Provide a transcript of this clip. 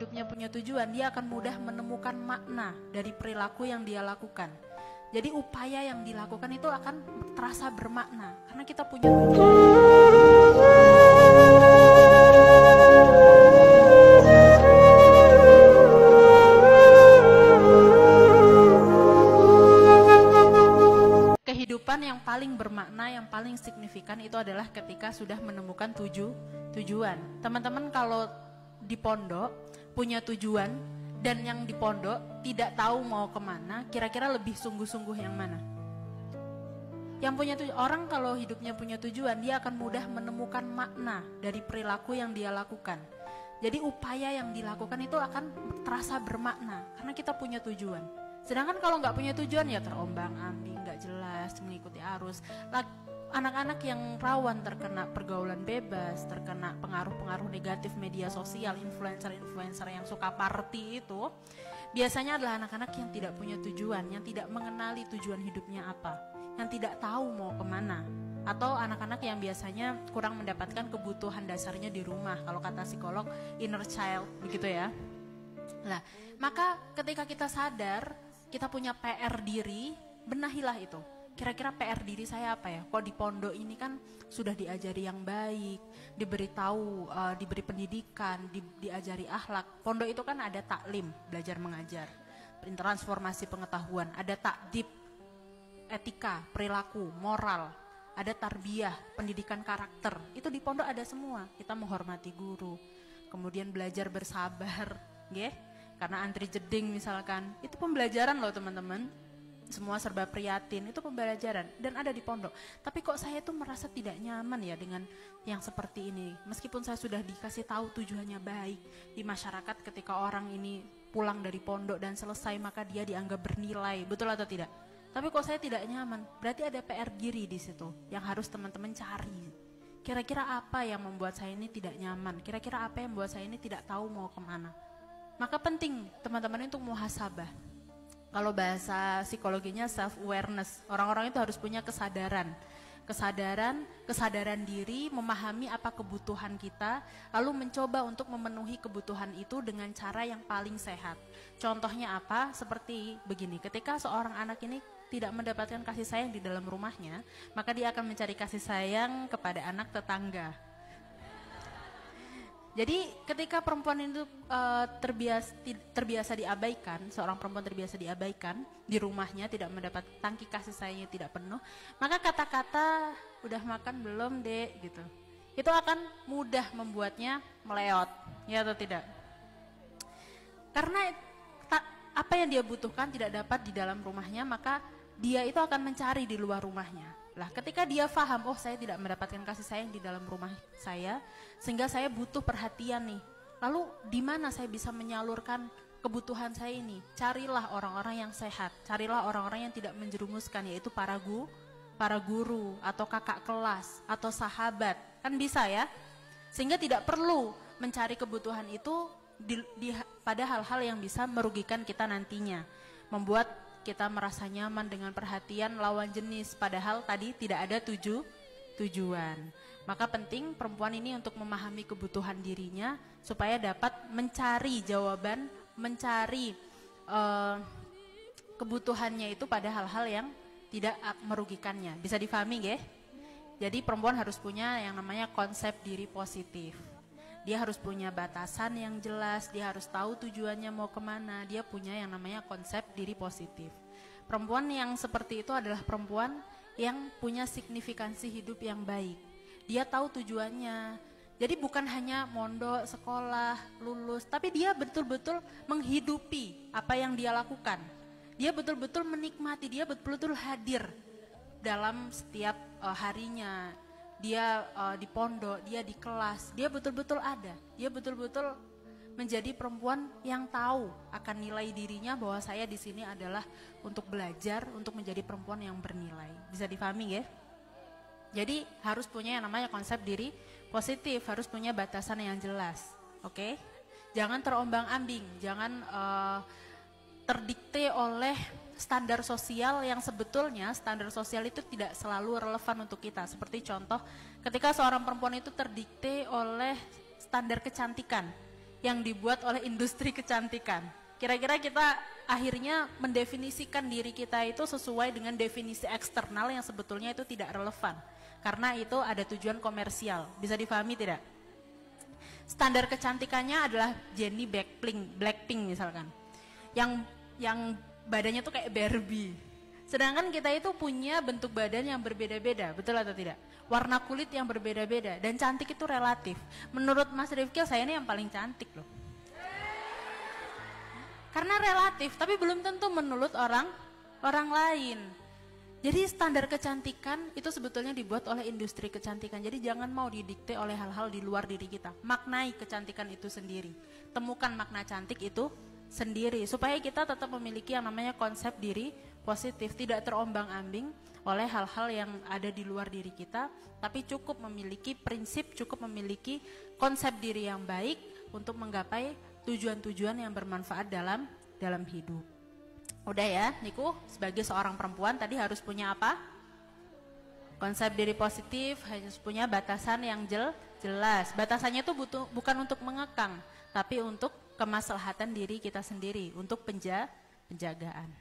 hidupnya punya tujuan, dia akan mudah menemukan makna dari perilaku yang dia lakukan. Jadi upaya yang dilakukan itu akan terasa bermakna karena kita punya kehidupan yang paling bermakna, yang paling signifikan itu adalah ketika sudah menemukan tujuan. Teman-teman kalau di pondok punya tujuan dan yang di pondok tidak tahu mau kemana, kira-kira lebih sungguh-sungguh yang mana? Yang punya orang kalau hidupnya punya tujuan, dia akan mudah menemukan makna dari perilaku yang dia lakukan. Jadi upaya yang dilakukan itu akan terasa bermakna karena kita punya tujuan. Sedangkan kalau nggak punya tujuan ya terombang-ambing, nggak jelas, mengikuti arus. Anak-anak yang rawan terkena pergaulan bebas, terkena pengaruh-pengaruh negatif media sosial, influencer-influencer yang suka party itu, biasanya adalah anak-anak yang tidak punya tujuan, yang tidak mengenali tujuan hidupnya apa, yang tidak tahu mau kemana, atau anak-anak yang biasanya kurang mendapatkan kebutuhan dasarnya di rumah, kalau kata psikolog inner child, begitu ya. Nah, maka ketika kita sadar, kita punya PR diri, benahilah itu. Kira-kira PR diri saya apa ya? Kok di pondok ini kan sudah diajari yang baik, diberitahu, diberi pendidikan, diajari akhlak. Pondok itu kan ada taklim, belajar mengajar, transformasi pengetahuan, ada takdib, etika, perilaku, moral, ada tarbiyah, pendidikan karakter. Itu di pondok ada semua. Kita menghormati guru, kemudian belajar bersabar, karena antri jeding misalkan, itu pembelajaran loh teman-teman. Semua serba prihatin, itu pembelajaran dan ada di pondok. Tapi kok saya tuh merasa tidak nyaman ya dengan yang seperti ini. Meskipun saya sudah dikasih tahu tujuannya baik di masyarakat, ketika orang ini pulang dari pondok dan selesai maka dia dianggap bernilai, betul atau tidak? Tapi kok saya tidak nyaman, berarti ada PR diri di situ yang harus teman-teman cari. Kira-kira apa yang membuat saya ini tidak nyaman? Kira-kira apa yang membuat saya ini tidak tahu mau kemana? Maka penting teman-teman untuk muhasabah. Kalau bahasa psikologinya self-awareness, orang-orang itu harus punya kesadaran diri, memahami apa kebutuhan kita, lalu mencoba untuk memenuhi kebutuhan itu dengan cara yang paling sehat. Contohnya apa? Seperti begini, ketika seorang anak ini tidak mendapatkan kasih sayang di dalam rumahnya, maka dia akan mencari kasih sayang kepada anak tetangga. Jadi ketika perempuan itu terbiasa diabaikan, seorang perempuan terbiasa diabaikan di rumahnya, tidak mendapat tangki kasih sayangnya tidak penuh, maka kata-kata udah makan belum dek gitu, itu akan mudah membuatnya meleot, ya atau tidak? Karena apa yang dia butuhkan tidak dapat di dalam rumahnya, maka dia itu akan mencari di luar rumahnya. Lah, ketika dia paham, oh saya tidak mendapatkan kasih sayang di dalam rumah saya, sehingga saya butuh perhatian nih. Lalu di mana saya bisa menyalurkan kebutuhan saya ini? Carilah orang-orang yang sehat, carilah orang-orang yang tidak menjerumuskan, yaitu para guru atau kakak kelas atau sahabat, kan bisa ya? Sehingga tidak perlu mencari kebutuhan itu pada hal-hal yang bisa merugikan kita nantinya, membuat kita merasa nyaman dengan perhatian lawan jenis, padahal tadi tidak ada tujuan. Maka penting perempuan ini untuk memahami kebutuhan dirinya supaya dapat mencari jawaban, mencari kebutuhannya itu pada hal-hal yang tidak merugikannya. Bisa difahami ya? Jadi perempuan harus punya yang namanya konsep diri positif. Dia harus punya batasan yang jelas, dia harus tahu tujuannya mau kemana, dia punya yang namanya konsep diri positif. Perempuan yang seperti itu adalah perempuan yang punya signifikansi hidup yang baik. Dia tahu tujuannya, jadi bukan hanya mondok, sekolah, lulus, tapi dia betul-betul menghidupi apa yang dia lakukan. Dia betul-betul menikmati, dia betul-betul hadir dalam setiap harinya. Dia di pondok, dia di kelas, dia betul-betul ada. Dia betul-betul menjadi perempuan yang tahu akan nilai dirinya, bahwa saya di sini adalah untuk belajar, untuk menjadi perempuan yang bernilai. Bisa difahami ya? Jadi harus punya yang namanya konsep diri positif, harus punya batasan yang jelas. Oke? Jangan terombang-ambing, jangan terdikte oleh standar sosial yang sebetulnya standar sosial itu tidak selalu relevan untuk kita. Seperti contoh, ketika seorang perempuan itu terdikte oleh standar kecantikan yang dibuat oleh industri kecantikan. Kira-kira kita akhirnya mendefinisikan diri kita itu sesuai dengan definisi eksternal yang sebetulnya itu tidak relevan. Karena itu ada tujuan komersial. Bisa difahami tidak? Standar kecantikannya adalah Jennie Blackpink misalkan. Yang badannya tuh kayak Barbie. Sedangkan kita itu punya bentuk badan yang berbeda-beda, betul atau tidak? Warna kulit yang berbeda-beda, dan cantik itu relatif. Menurut Mas Rifkil, saya ini yang paling cantik loh. Karena relatif, tapi belum tentu menurut orang lain. Jadi standar kecantikan itu sebetulnya dibuat oleh industri kecantikan. Jadi jangan mau didikte oleh hal-hal di luar diri kita. Maknai kecantikan itu sendiri. Temukan makna cantik itu sendiri. Supaya kita tetap memiliki yang namanya konsep diri positif. Tidak terombang-ambing oleh hal-hal yang ada di luar diri kita. Tapi cukup memiliki prinsip, cukup memiliki konsep diri yang baik untuk menggapai tujuan-tujuan yang bermanfaat dalam hidup. Udah ya, Niku sebagai seorang perempuan tadi harus punya apa? Konsep diri positif, harus punya batasan yang jelas. Batasannya itu bukan untuk mengekang, tapi untuk kemaslahatan diri kita sendiri, untuk penjagaan.